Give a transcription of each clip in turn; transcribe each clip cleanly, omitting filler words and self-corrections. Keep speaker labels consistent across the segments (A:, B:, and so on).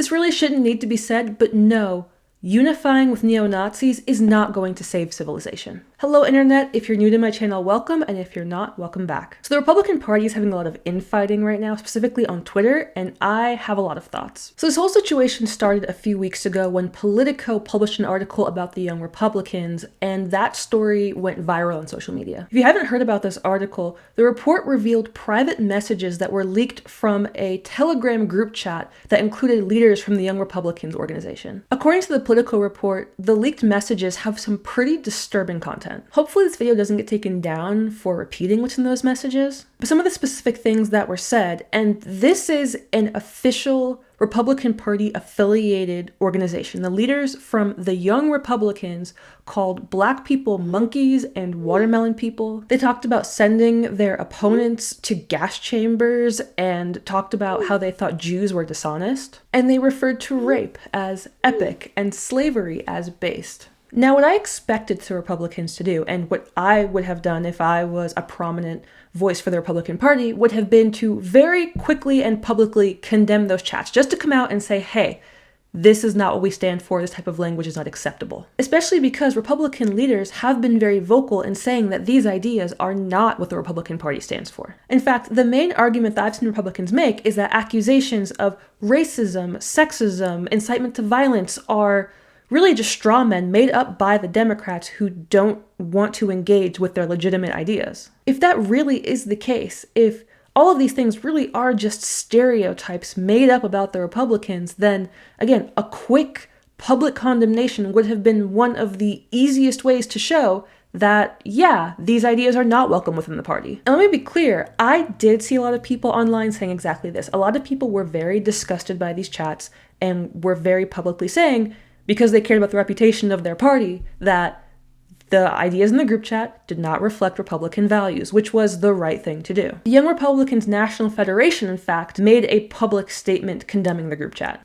A: This really shouldn't need to be said, but no, unifying with neo-Nazis is not going to save civilization. Hello internet, if you're new to my channel, welcome, and if you're not, welcome back. So the Republican Party is having a lot of infighting right now, specifically on Twitter, and I have a lot of thoughts. So this whole situation started a few weeks ago when Politico published an article about the Young Republicans, and that story went viral on social media. If you haven't heard about this article, the report revealed private messages that were leaked from a Telegram group chat that included leaders from the Young Republicans organization. According to the Politico report, the leaked messages have some pretty disturbing content. Hopefully this video doesn't get taken down for repeating what's in those messages, but some of the specific things that were said, and this is an official Republican Party affiliated organization. The leaders from the Young Republicans called Black people monkeys and watermelon people. They talked about sending their opponents to gas chambers and talked about how they thought Jews were dishonest. And they referred to rape as epic and slavery as based. Now, what I expected the Republicans to do, and what I would have done if I was a prominent voice for the Republican Party, would have been to very quickly and publicly condemn those chats, just to come out and say, hey, this is not what we stand for, this type of language is not acceptable. Especially because Republican leaders have been very vocal in saying that these ideas are not what the Republican Party stands for. In fact, the main argument that I've seen Republicans make is that accusations of racism, sexism, incitement to violence are really just straw men made up by the Democrats who don't want to engage with their legitimate ideas. If that really is the case, if all of these things really are just stereotypes made up about the Republicans, then again, a quick public condemnation would have been one of the easiest ways to show that, yeah, these ideas are not welcome within the party. And let me be clear, I did see a lot of people online saying exactly this. A lot of people were very disgusted by these chats and were very publicly saying, because they cared about the reputation of their party, that the ideas in the group chat did not reflect Republican values, which was the right thing to do. The Young Republicans National Federation, in fact, made a public statement condemning the group chat.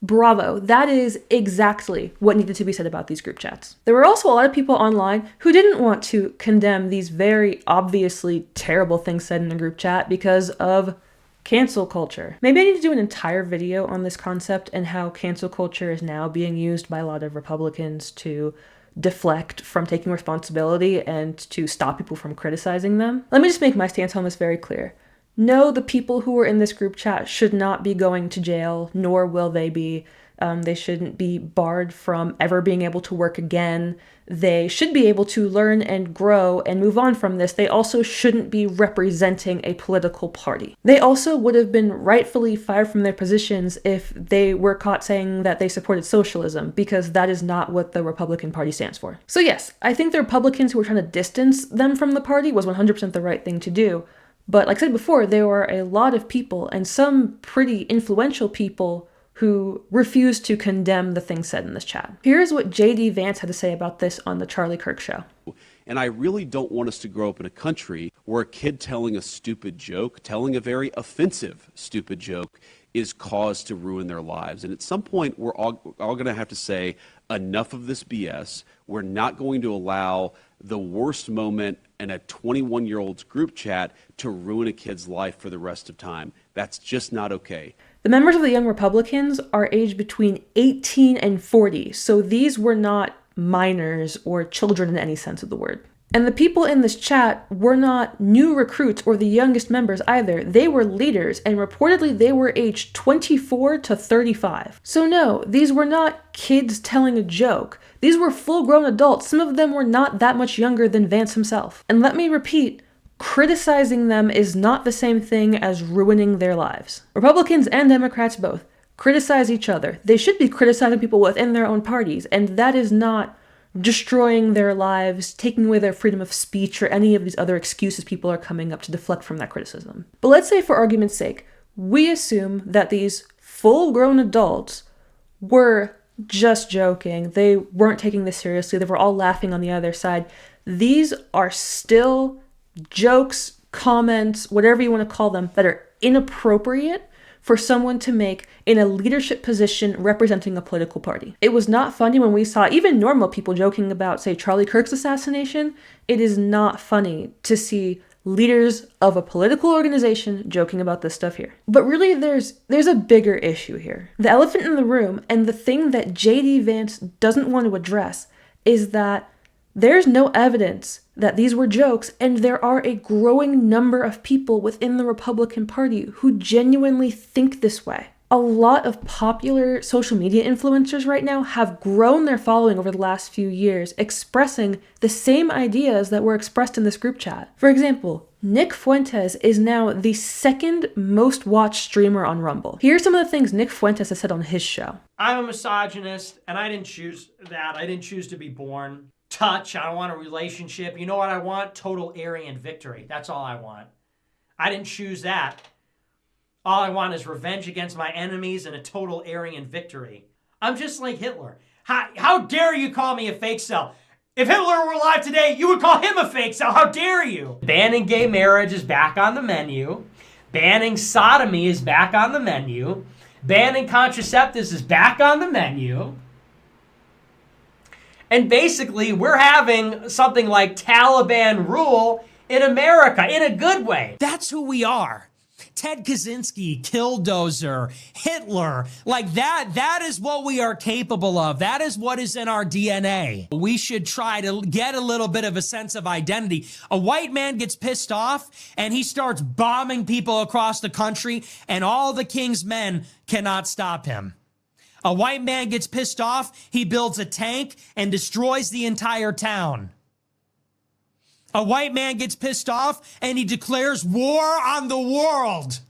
A: Bravo, that is exactly what needed to be said about these group chats. There were also a lot of people online who didn't want to condemn these very obviously terrible things said in the group chat because of cancel culture. Maybe I need to do an entire video on this concept and how cancel culture is now being used by a lot of Republicans to deflect from taking responsibility and to stop people from criticizing them. Let me just make my stance on this very clear. No, the people who were in this group chat should not be going to jail, nor will they be. They shouldn't be barred from ever being able to work again. They should be able to learn and grow and move on from this. They also shouldn't be representing a political party. They also would have been rightfully fired from their positions if they were caught saying that they supported socialism, because that is not what the Republican Party stands for. So yes, I think the Republicans who were trying to distance them from the party was 100% the right thing to do. But like I said before, there were a lot of people, and some pretty influential people, who refused to condemn the things said in this chat. Here's what J.D. Vance had to say about this on The Charlie Kirk Show.
B: And I really don't want us to grow up in a country where a kid telling a stupid joke, telling a very offensive stupid joke, is cause to ruin their lives. And at some point, we're all going to have to say, enough of this BS. We're not going to allow the worst moment in a 21-year-old's group chat to ruin a kid's life for the rest of time. That's just not okay.
A: The members of the Young Republicans are aged between 18 and 40, so these were not minors or children in any sense of the word. And the people in this chat were not new recruits or the youngest members either. They were leaders, and reportedly they were aged 24 to 35. So no, these were not kids telling a joke. These were full-grown adults. Some of them were not that much younger than Vance himself. And let me repeat, criticizing them is not the same thing as ruining their lives. Republicans and Democrats both criticize each other. They should be criticizing people within their own parties, and that is not destroying their lives, taking away their freedom of speech, or any of these other excuses people are coming up to deflect from that criticism. But let's say, for argument's sake, we assume that these full-grown adults were just joking. They weren't taking this seriously. They were all laughing on the other side. These are still jokes, comments, whatever you want to call them, that are inappropriate for someone to make in a leadership position representing a political party. It was not funny when we saw even normal people joking about, say, Charlie Kirk's assassination. It is not funny to see leaders of a political organization joking about this stuff here. But really, there's a bigger issue here. The elephant in the room, and the thing that J.D. Vance doesn't want to address, is that there's no evidence that these were jokes, and there are a growing number of people within the Republican Party who genuinely think this way. A lot of popular social media influencers right now have grown their following over the last few years, expressing the same ideas that were expressed in this group chat. For example, Nick Fuentes is now the second most watched streamer on Rumble. Here are some of the things Nick Fuentes has said on his show.
C: I'm a misogynist, and I didn't choose that. I didn't choose to be born. Touch, I don't want a relationship. You know what I want? Total Aryan victory. That's all I want. I didn't choose that. All I want is revenge against my enemies and a total Aryan victory. I'm just like Hitler. How dare you call me a fake cell? If Hitler were alive today, you would call him a fake cell. How dare you? Banning gay marriage is back on the menu. Banning sodomy is back on the menu. Banning contraceptives is back on the menu. And basically, we're having something like Taliban rule in America in a good way.
D: That's who we are. Ted Kaczynski, Killdozer, Hitler, like that is what we are capable of. That is what is in our DNA. We should try to get a little bit of a sense of identity. A white man gets pissed off and he starts bombing people across the country, and all the king's men cannot stop him. A white man gets pissed off, he builds a tank and destroys the entire town. A white man gets pissed off and he declares war on the world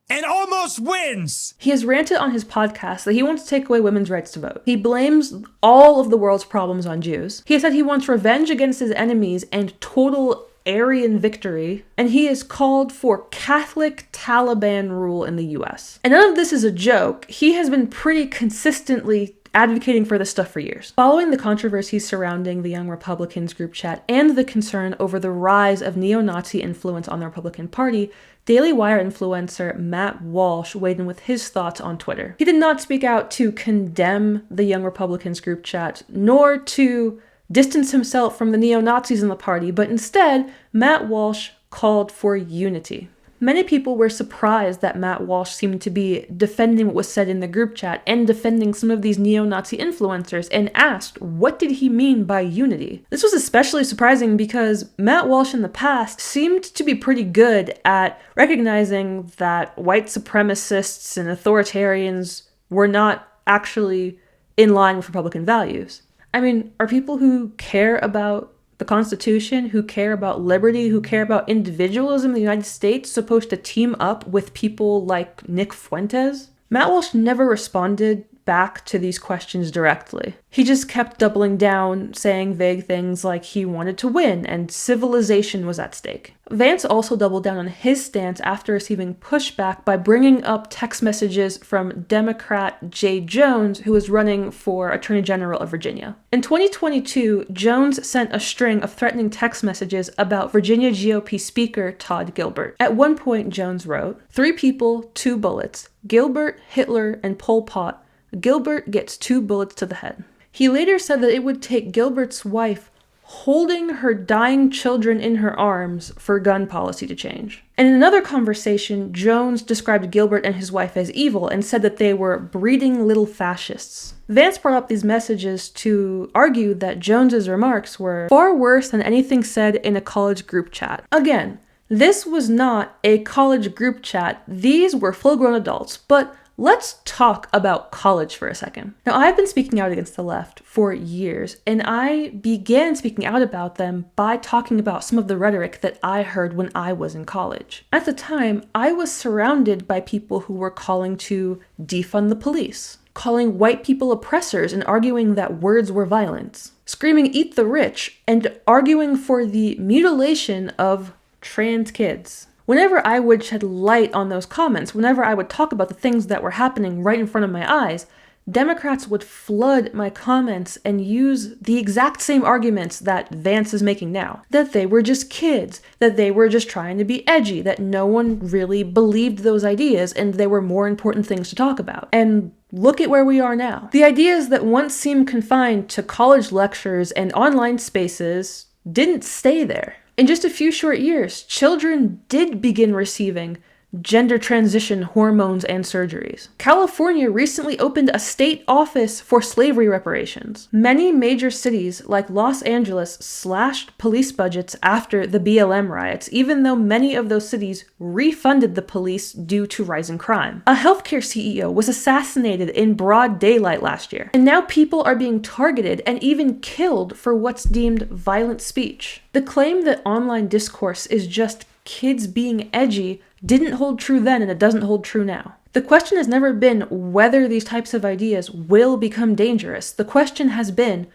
D: and almost wins.
A: He has ranted on his podcast that he wants to take away women's rights to vote. He blames all of the world's problems on Jews. He has said he wants revenge against his enemies and total Aryan victory, and he has called for Catholic Taliban rule in the US. And none of this is a joke. He has been pretty consistently advocating for this stuff for years. Following the controversies surrounding the Young Republicans group chat and the concern over the rise of neo-Nazi influence on the Republican Party, Daily Wire influencer Matt Walsh weighed in with his thoughts on Twitter. He did not speak out to condemn the Young Republicans group chat, nor to distance himself from the neo-Nazis in the party, but instead, Matt Walsh called for unity. Many people were surprised that Matt Walsh seemed to be defending what was said in the group chat and defending some of these neo-Nazi influencers, and asked, what did he mean by unity? This was especially surprising because Matt Walsh in the past seemed to be pretty good at recognizing that white supremacists and authoritarians were not actually in line with Republican values. I mean, are people who care about the Constitution, who care about liberty, who care about individualism in the United States supposed to team up with people like Nick Fuentes? Matt Walsh never responded back to these questions directly. He just kept doubling down, saying vague things like he wanted to win and civilization was at stake. Vance also doubled down on his stance after receiving pushback by bringing up text messages from Democrat Jay Jones, who was running for Attorney General of Virginia. In 2022, Jones sent a string of threatening text messages about Virginia GOP Speaker Todd Gilbert. At one point, Jones wrote, 3 people, 2 bullets. Gilbert, Hitler, and Pol Pot. Gilbert gets 2 bullets to the head. He later said that it would take Gilbert's wife holding her dying children in her arms for gun policy to change. And in another conversation, Jones described Gilbert and his wife as evil and said that they were breeding little fascists. Vance brought up these messages to argue that Jones's remarks were far worse than anything said in a college group chat. Again, this was not a college group chat. These were full-grown adults, but let's talk about college for a second. Now, I've been speaking out against the left for years, and I began speaking out about them by talking about some of the rhetoric that I heard when I was in college. At the time, I was surrounded by people who were calling to defund the police, calling white people oppressors and arguing that words were violence, screaming "eat the rich," and arguing for the mutilation of trans kids. Whenever I would shed light on those comments, whenever I would talk about the things that were happening right in front of my eyes, Democrats would flood my comments and use the exact same arguments that Vance is making now. That they were just kids, that they were just trying to be edgy, that no one really believed those ideas and they were more important things to talk about. And look at where we are now. The ideas that once seemed confined to college lectures and online spaces didn't stay there. In just a few short years, children did begin receiving gender transition hormones and surgeries. California recently opened a state office for slavery reparations. Many major cities like Los Angeles slashed police budgets after the BLM riots, even though many of those cities refunded the police due to rising crime. A healthcare CEO was assassinated in broad daylight last year, and now people are being targeted and even killed for what's deemed violent speech. The claim that online discourse is just kids being edgy didn't hold true then, and it doesn't hold true now. The question has never been whether these types of ideas will become dangerous. The question has been,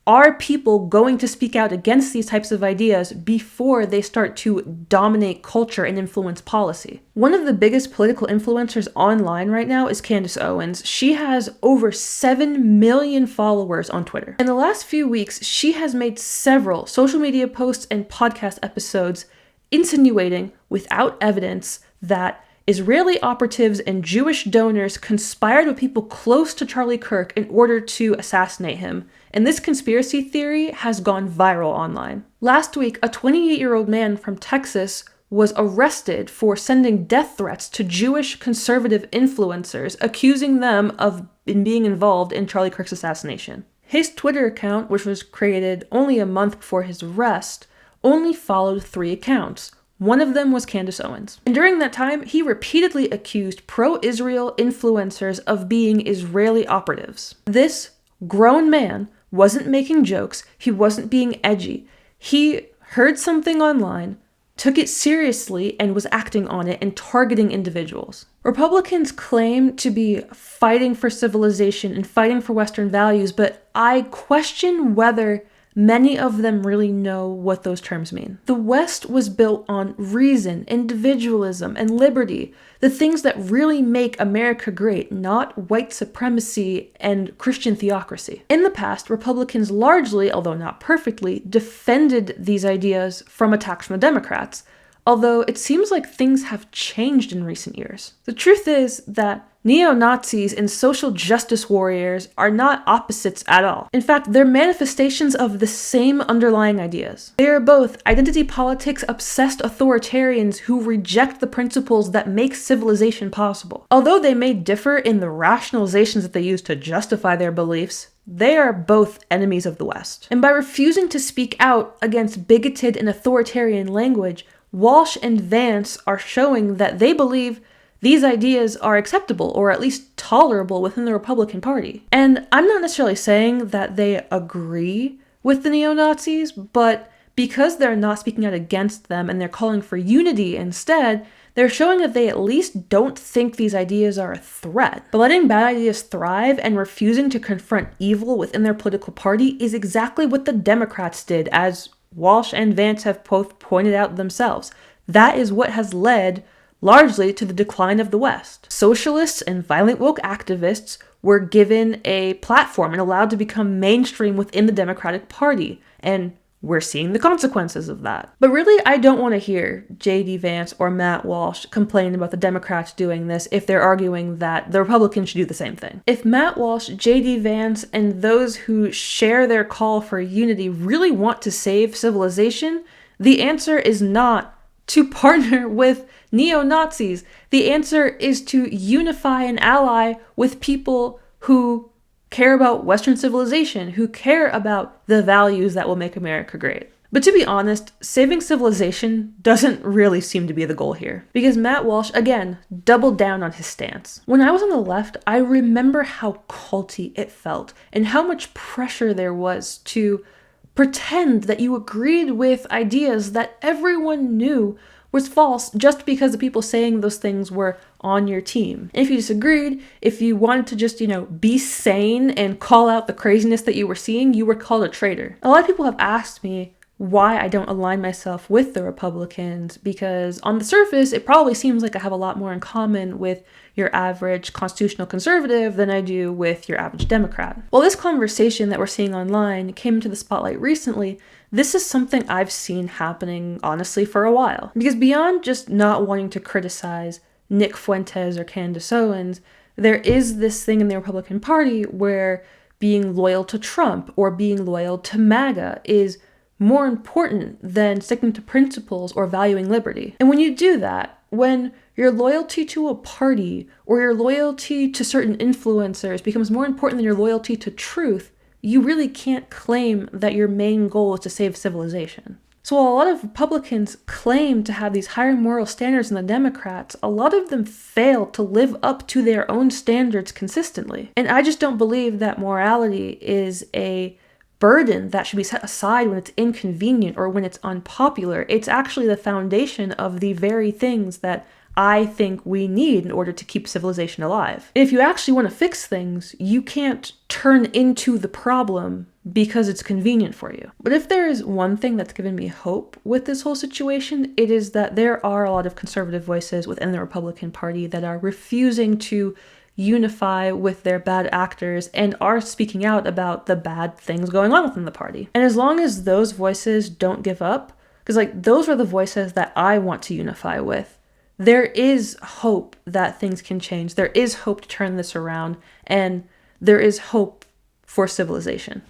A: are people going to speak out against these types of ideas before they start to dominate culture and influence policy? One of the biggest political influencers online right now is Candace Owens. She has over 7 million followers on Twitter. In the last few weeks, she has made several social media posts and podcast episodes insinuating, without evidence, that Israeli operatives and Jewish donors conspired with people close to Charlie Kirk in order to assassinate him, and this conspiracy theory has gone viral online. Last week, a 28-year-old man from Texas was arrested for sending death threats to Jewish conservative influencers, accusing them of being involved in Charlie Kirk's assassination. His Twitter account, which was created only a month before his arrest, only followed 3 accounts. One of them was Candace Owens. And during that time, he repeatedly accused pro-Israel influencers of being Israeli operatives. This grown man wasn't making jokes. He wasn't being edgy. He heard something online, took it seriously, and was acting on it and targeting individuals. Republicans claim to be fighting for civilization and fighting for Western values, but I question whether many of them really know what those terms mean. The West was built on reason, individualism, and liberty, the things that really make America great, not white supremacy and Christian theocracy. In the past, Republicans largely, although not perfectly, defended these ideas from attacks from the Democrats, although it seems like things have changed in recent years. The truth is that neo-Nazis and social justice warriors are not opposites at all. In fact, they're manifestations of the same underlying ideas. They are both identity politics obsessed authoritarians who reject the principles that make civilization possible. Although they may differ in the rationalizations that they use to justify their beliefs, they are both enemies of the West. And by refusing to speak out against bigoted and authoritarian language, Walsh and Vance are showing that they believe these ideas are acceptable or at least tolerable within the Republican Party. And I'm not necessarily saying that they agree with the neo-Nazis, but because they're not speaking out against them and they're calling for unity instead, they're showing that they at least don't think these ideas are a threat. But letting bad ideas thrive and refusing to confront evil within their political party is exactly what the Democrats did, as Walsh and Vance have both pointed out themselves. That is what has led largely to the decline of the West. Socialists and violent woke activists were given a platform and allowed to become mainstream within the Democratic Party, and we're seeing the consequences of that. But really, I don't want to hear J.D. Vance or Matt Walsh complain about the Democrats doing this if they're arguing that the Republicans should do the same thing. If Matt Walsh, J.D. Vance, and those who share their call for unity really want to save civilization, the answer is not to partner with neo-Nazis. The answer is to unify and ally with people who care about Western civilization, who care about the values that will make America great. But to be honest, saving civilization doesn't really seem to be the goal here, because Matt Walsh, again, doubled down on his stance. When I was on the left, I remember how culty it felt and how much pressure there was to pretend that you agreed with ideas that everyone knew was false just because the people saying those things were on your team. And if you disagreed, if you wanted to just, be sane and call out the craziness that you were seeing, you were called a traitor. A lot of people have asked me why I don't align myself with the Republicans, because on the surface, it probably seems like I have a lot more in common with your average constitutional conservative than I do with your average Democrat. Well, this conversation that we're seeing online came into the spotlight recently. This is something I've seen happening, honestly, for a while. Because beyond just not wanting to criticize Nick Fuentes or Candace Owens, there is this thing in the Republican Party where being loyal to Trump or being loyal to MAGA is more important than sticking to principles or valuing liberty. And when you do that, when your loyalty to a party or your loyalty to certain influencers becomes more important than your loyalty to truth, you really can't claim that your main goal is to save civilization. So while a lot of Republicans claim to have these higher moral standards than the Democrats, a lot of them fail to live up to their own standards consistently. And I just don't believe that morality is a burden that should be set aside when it's inconvenient or when it's unpopular. It's actually the foundation of the very things that I think we need in order to keep civilization alive. If you actually want to fix things, you can't turn into the problem because it's convenient for you. But if there is one thing that's given me hope with this whole situation, it is that there are a lot of conservative voices within the Republican Party that are refusing to unify with their bad actors and are speaking out about the bad things going on within the party. And as long as those voices don't give up, because those are the voices that I want to unify with, there is hope that things can change. There is hope to turn this around, and there is hope for civilization.